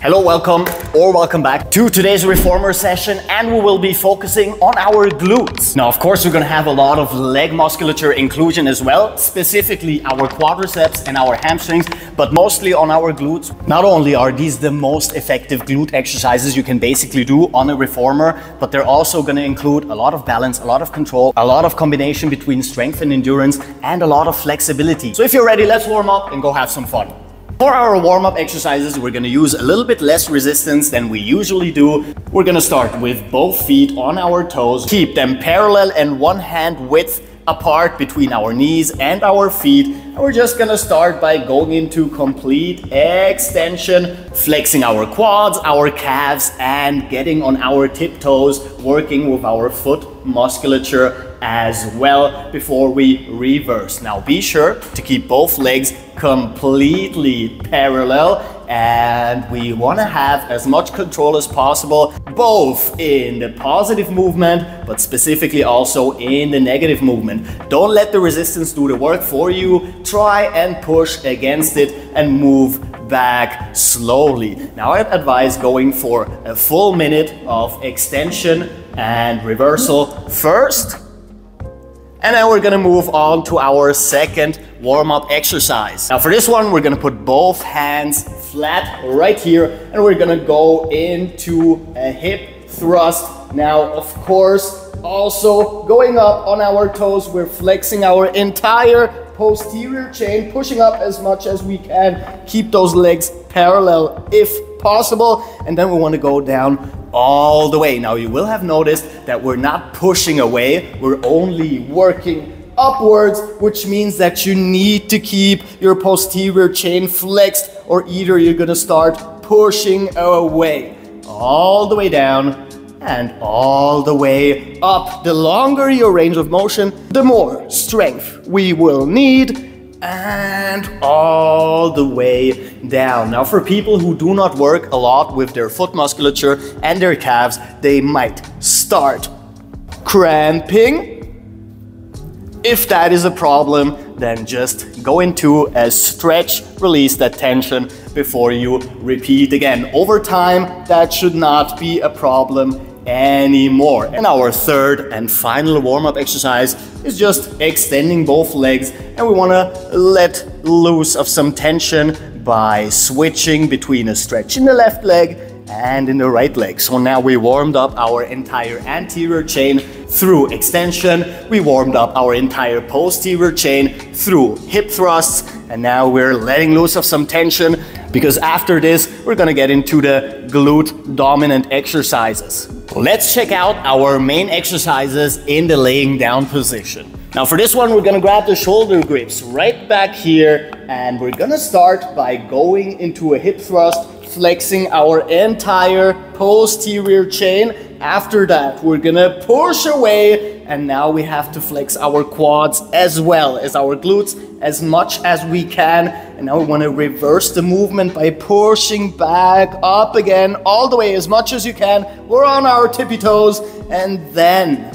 Hello, welcome back to today's reformer session, and we will be focusing on our glutes. Now, of course, we're gonna have a lot of leg musculature inclusion as well, specifically our quadriceps and our hamstrings, but mostly on our glutes. Not only are these the most effective glute exercises you can basically do on a reformer, but they're also gonna include a lot of balance, a lot of control, a lot of combination between strength and endurance, and a lot of flexibility. So if you're ready, let's warm up and go have some fun. For our warm-up exercises, we're gonna use a little bit less resistance than we usually do. We're gonna start with both feet on our toes. Keep them parallel and one hand width apart between our knees and our feet. And we're just gonna start by going into complete extension, flexing our quads, our calves, and getting on our tiptoes, working with our foot musculature as well before we reverse. Now be sure to keep both legs completely parallel, and we want to have as much control as possible, both in the positive movement, but specifically also in the negative movement. Don't let the resistance do the work for you. Try and push against it and move back slowly. Now I'd advise going for a full minute of extension and reversal first. And then we're gonna move on to our second warm-up exercise. Now for this one, we're gonna put both hands flat right here, and we're gonna go into a hip thrust. Now, of course, also going up on our toes, we're flexing our entire posterior chain, pushing up as much as we can. Keep those legs parallel if possible, and then we want to go down all the way. Now you will have noticed that we're not pushing away, we're only working upwards, which means that you need to keep your posterior chain flexed, or either you're gonna start pushing away. All the way down and all the way up. The longer your range of motion, the more strength we will need, and all the way down. Now for people who do not work a lot with their foot musculature and their calves, they might start cramping. If that is a problem, then just go into a stretch, release that tension before you repeat again. Over time, that should not be a problem anymore. And our third and final warm-up exercise is just extending both legs, and we want to let loose of some tension by switching between a stretch in the left leg and in the right leg. So now we warmed up our entire anterior chain through extension, we warmed up our entire posterior chain through hip thrusts, and now we're letting loose of some tension, because after this we're gonna get into the glute dominant exercises. Let's check out our main exercises in the laying down position. Now for this one, we're gonna grab the shoulder grips right back here, and we're gonna start by going into a hip thrust, flexing our entire posterior chain. After that, we're gonna push away, and now we have to flex our quads as well as our glutes as much as we can. And now we want to reverse the movement by pushing back up again, all the way as much as you can. We're on our tippy toes, and then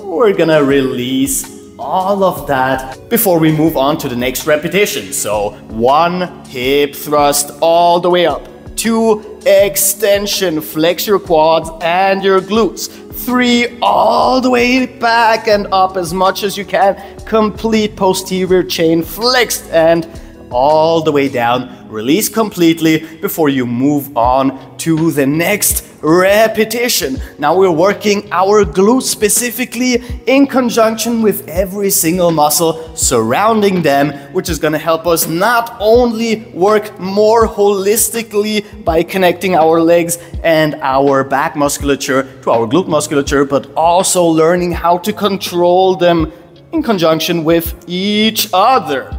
we're gonna release all of that before we move on to the next repetition. So 1 hip thrust all the way up, 2 extension, flex your quads and your glutes, 3 all the way back and up as much as you can, complete posterior chain flexed, and all the way down, release completely before you move on to the next repetition. Now we're working our glutes specifically in conjunction with every single muscle surrounding them, which is going to help us not only work more holistically by connecting our legs and our back musculature to our glute musculature, but also learning how to control them in conjunction with each other.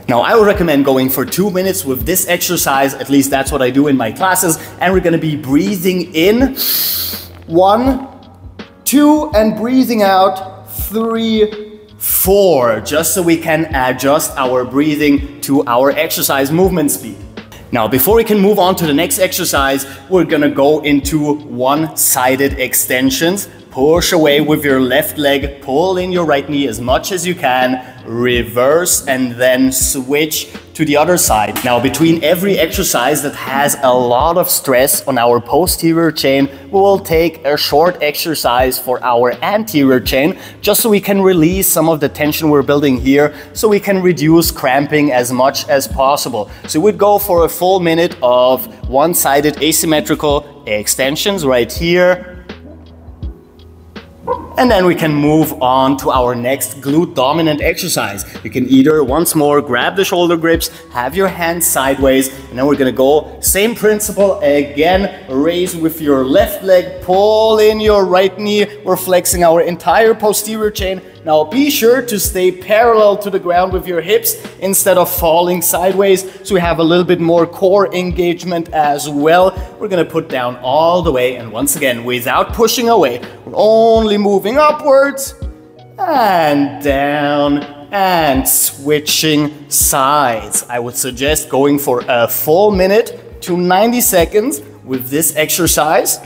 Now, I would recommend going for 2 minutes with this exercise. At least that's what I do in my classes. And we're gonna be breathing in 1, 2, and breathing out 3, 4, just so we can adjust our breathing to our exercise movement speed. Now, before we can move on to the next exercise, we're gonna go into one-sided extensions. Push away with your left leg, pull in your right knee as much as you can, reverse, and then switch to the other side. Now, between every exercise that has a lot of stress on our posterior chain, we will take a short exercise for our anterior chain, just so we can release some of the tension we're building here, so we can reduce cramping as much as possible. So we'd go for a full minute of one-sided asymmetrical extensions right here. And then we can move on to our next glute dominant exercise. You can either once more grab the shoulder grips, have your hands sideways, and then we're gonna go same principle again. Raise with your left leg, pull in your right knee. We're flexing our entire posterior chain. Now be sure to stay parallel to the ground with your hips instead of falling sideways, so we have a little bit more core engagement as well. We're gonna put down all the way, and once again, without pushing away, we're only moving upwards and down and switching sides. I would suggest going for a full minute to 90 seconds with this exercise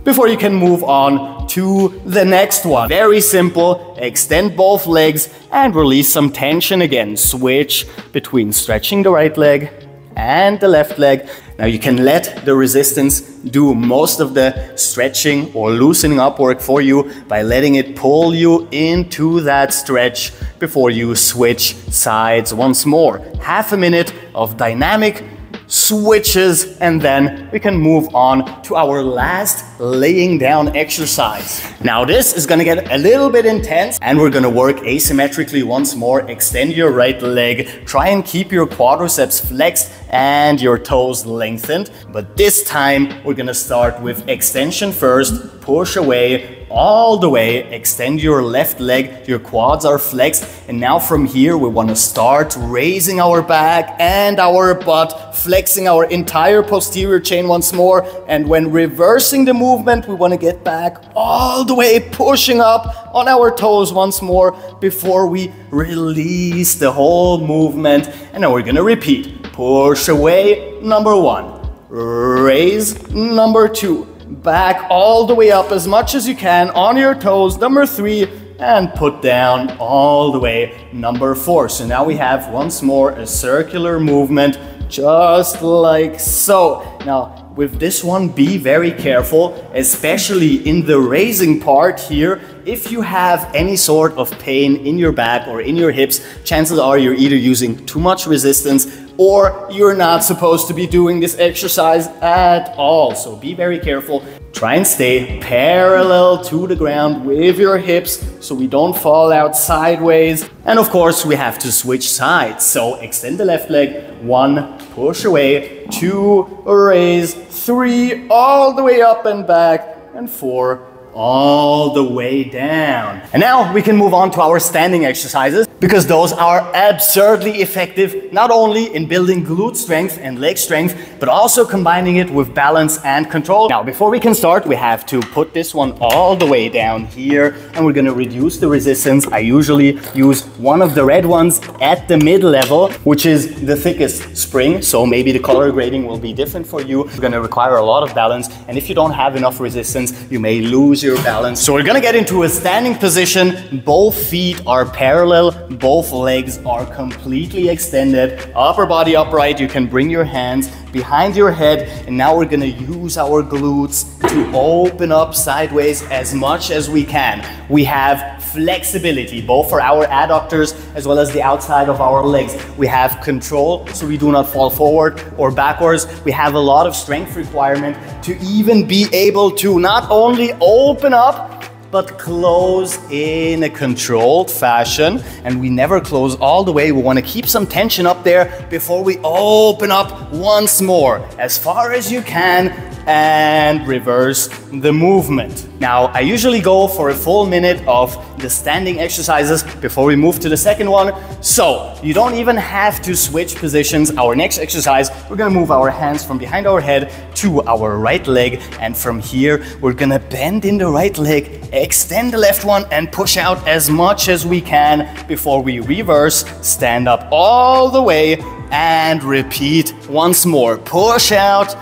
before you can move on to the next one. Very simple. Extend both legs and release some tension again. Switch between stretching the right leg and the left leg. Now you can let the resistance do most of the stretching or loosening up work for you by letting it pull you into that stretch before you switch sides once more. Half a minute of dynamic switches, and then we can move on to our last laying down exercise. Now this is gonna get a little bit intense, and we're gonna work asymmetrically once more. Extend your right leg, try and keep your quadriceps flexed and your toes lengthened, but this time we're gonna start with extension first. Push away all the way, extend your left leg, your quads are flexed, and now from here we want to start raising our back and our butt, flexing our entire posterior chain once more, and when reversing the movement we want to get back all the way, pushing up on our toes once more before we release the whole movement. And then we're going to repeat. Push away, number one, raise, number two, back all the way up as much as you can on your toes, number three, and put down all the way, number four. So now we have once more a circular movement, just like so. Now with this one, be very careful, especially in the raising part here. If you have any sort of pain in your back or in your hips, chances are you're either using too much resistance or you're not supposed to be doing this exercise at all. So be very careful. Try and stay parallel to the ground with your hips so we don't fall out sideways. And of course, we have to switch sides. So extend the left leg, one, push away, two, raise, three, all the way up and back, and four, all the way down. And now we can move on to our standing exercises, because those are absurdly effective, not only in building glute strength and leg strength, but also combining it with balance and control. Now, before we can start, we have to put this one all the way down here, and we're gonna reduce the resistance. I usually use one of the red ones at the mid-level, which is the thickest spring, so maybe the color grading will be different for you. It's gonna require a lot of balance, and if you don't have enough resistance, you may lose your balance. So we're gonna get into a standing position. Both feet are parallel, both legs are completely extended, upper body upright. You can bring your hands behind your head, and now we're gonna use our glutes to open up sideways as much as we can. We have flexibility both for our adductors as well as the outside of our legs. We have control so we do not fall forward or backwards. We have a lot of strength requirement to even be able to not only open up but close in a controlled fashion. And we never close all the way. We want to keep some tension up there before we open up once more as far as you can and reverse the movement. Now, I usually go for a full minute of the standing exercises before we move to the second one. So you don't even have to switch positions. Our next exercise, we're gonna move our hands from behind our head to our right leg. And from here, we're gonna bend in the right leg, extend the left one, and push out as much as we can before we reverse, stand up all the way, and repeat once more. Push out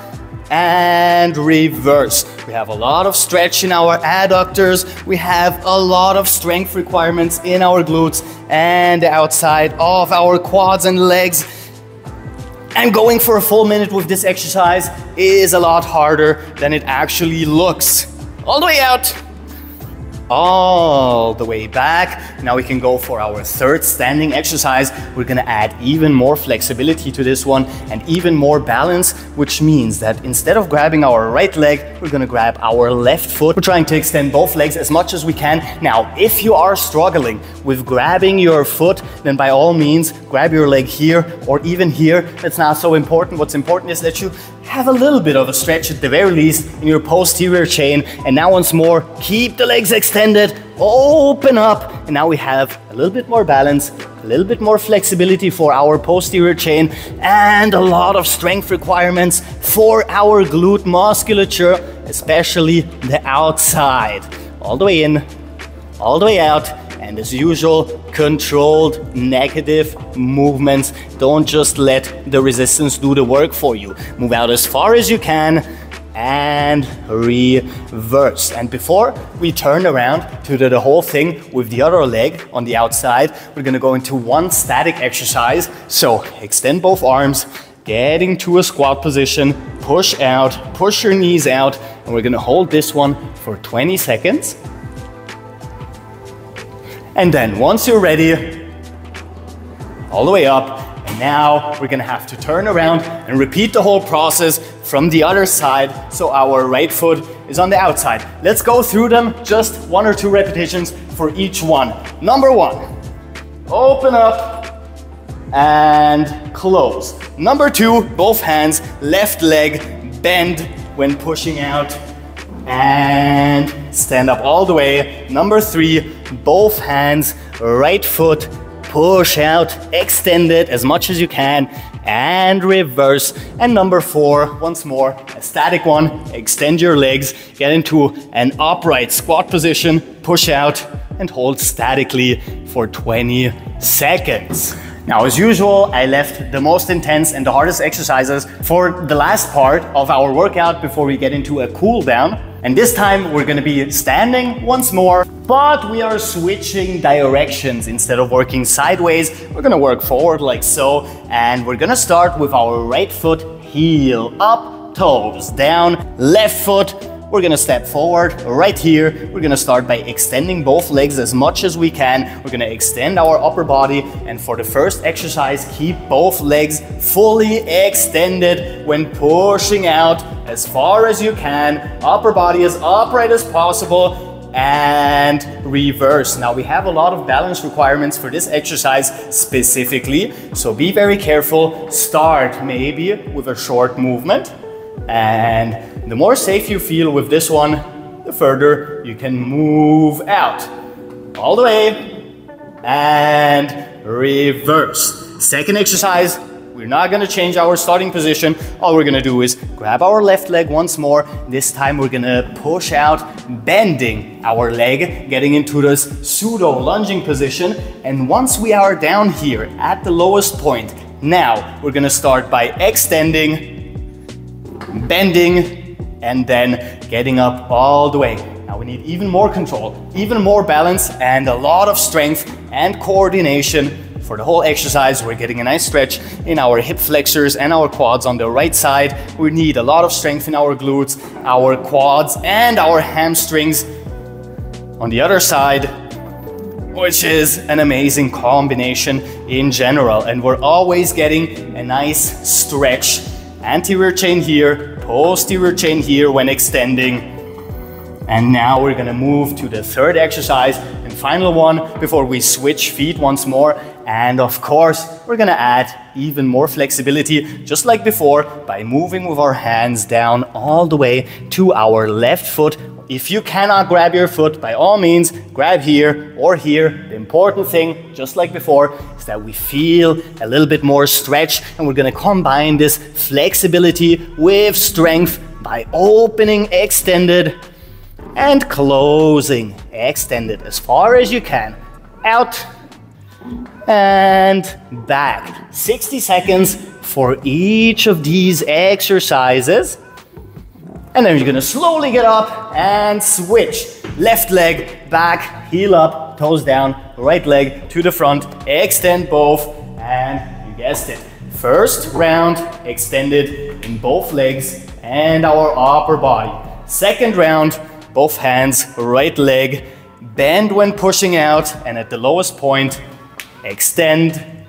and reverse. We have a lot of stretch in our adductors. We have a lot of strength requirements in our glutes and outside of our quads and legs. And going for a full minute with this exercise is a lot harder than it actually looks. All the way out, all the way back. Now we can go for our third standing exercise. We're gonna add even more flexibility to this one and even more balance, which means that instead of grabbing our right leg, we're gonna grab our left foot. We're trying to extend both legs as much as we can. Now, if you are struggling with grabbing your foot, then by all means, grab your leg here or even here. That's not so important. What's important is that you have a little bit of a stretch at the very least in your posterior chain. And now once more, keep the legs extended, open up. And now we have a little bit more balance, a little bit more flexibility for our posterior chain, and a lot of strength requirements for our glute musculature, especially the outside. All the way in, all the way out. And as usual, controlled negative movements. Don't just let the resistance do the work for you. Move out as far as you can and reverse. And before we turn around to do the whole thing with the other leg on the outside, we're gonna go into one static exercise. So extend both arms, getting to a squat position, push out, push your knees out, and we're gonna hold this one for 20 seconds. And then once you're ready, all the way up, and now we're gonna have to turn around and repeat the whole process from the other side, so our right foot is on the outside. Let's go through them, just 1 or 2 repetitions for each one. Number 1, open up and close. Number 2, both hands, left leg, bend when pushing out, and stand up all the way. Number 3, both hands, right foot, push out, extend it as much as you can, and reverse. And number 4, once more, a static one, extend your legs, get into an upright squat position, push out, and hold statically for 20 seconds. Now, as usual, I left the most intense and the hardest exercises for the last part of our workout before we get into a cool down. And this time we're gonna be standing once more, but we are switching directions. Instead of working sideways, we're gonna work forward like so. And we're gonna start with our right foot, heel up, toes down, left foot. We're gonna step forward right here. We're gonna start by extending both legs as much as we can. We're gonna extend our upper body, and for the first exercise, keep both legs fully extended when pushing out as far as you can. Upper body as upright as possible, and reverse. Now we have a lot of balance requirements for this exercise specifically, so be very careful. Start maybe with a short movement, and the more safe you feel with this one, the further you can move out. All the way, and reverse. Second exercise, we're not gonna change our starting position. All we're gonna do is grab our left leg once more. This time we're gonna push out, bending our leg, getting into this pseudo lunging position. And once we are down here at the lowest point, now we're gonna start by extending, bending, and then getting up all the way. Now we need even more control, even more balance, and a lot of strength and coordination. For the whole exercise, we're getting a nice stretch in our hip flexors and our quads on the right side. We need a lot of strength in our glutes, our quads, and our hamstrings on the other side, which is an amazing combination in general. And we're always getting a nice stretch. Anterior chain here, posterior chain here when extending. And now we're gonna move to the third exercise and final one before we switch feet once more. And of course, we're gonna add even more flexibility, just like before, by moving with our hands down all the way to our left foot. If you cannot grab your foot, by all means, grab here or here. The important thing, just like before, is that we feel a little bit more stretch, and we're gonna combine this flexibility with strength by opening, extended, and closing, extended as far as you can. Out and back. 60 seconds for each of these exercises. And then you're gonna slowly get up and switch. Left leg back, heel up, toes down, right leg to the front, extend both, and you guessed it. First round extended in both legs and our upper body. Second round, both hands, right leg, bend when pushing out, and at the lowest point, extend,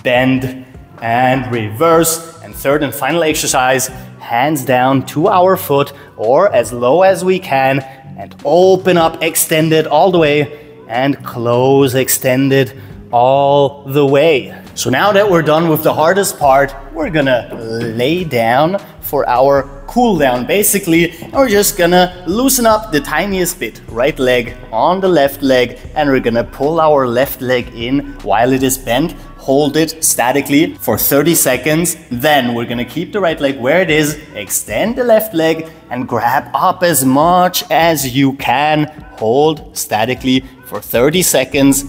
bend, and reverse. And third and final exercise, hands down to our foot or as low as we can, and open up, extended all the way, and close, extended all the way. So now that we're done with the hardest part, we're gonna lay down for our cool down basically, and we're just gonna loosen up the tiniest bit. Right leg on the left leg, and we're gonna pull our left leg in while it is bent. Hold it statically for 30 seconds. Then we're gonna keep the right leg where it is, extend the left leg, and grab up as much as you can. Hold statically for 30 seconds,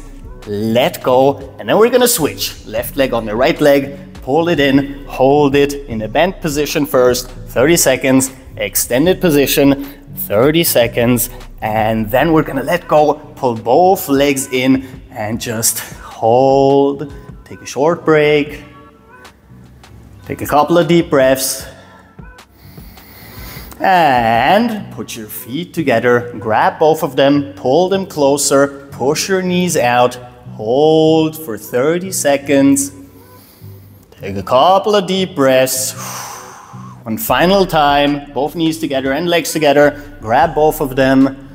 let go, and then we're gonna switch. Left leg on the right leg, pull it in, hold it in a bent position first, 30 seconds, extended position, 30 seconds, and then we're gonna let go, pull both legs in, and just hold. Take a short break, take a couple of deep breaths, and put your feet together, grab both of them, pull them closer, push your knees out, hold for 30 seconds, take a couple of deep breaths. One final time, both knees together and legs together, grab both of them,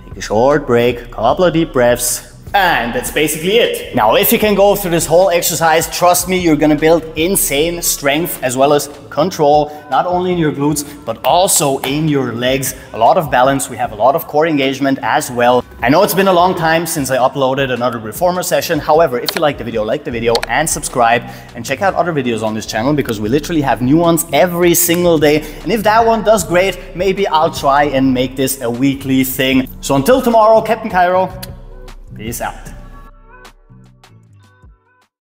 take a short break, couple of deep breaths. And that's basically it. Now, if you can go through this whole exercise, trust me, you're gonna build insane strength as well as control, not only in your glutes, but also in your legs. A lot of balance. We have a lot of core engagement as well. I know it's been a long time since I uploaded another reformer session. However, if you like the video and subscribe, and check out other videos on this channel because we literally have new ones every single day. And if that one does great, maybe I'll try and make this a weekly thing. So until tomorrow, Captain Cairo. Peace out.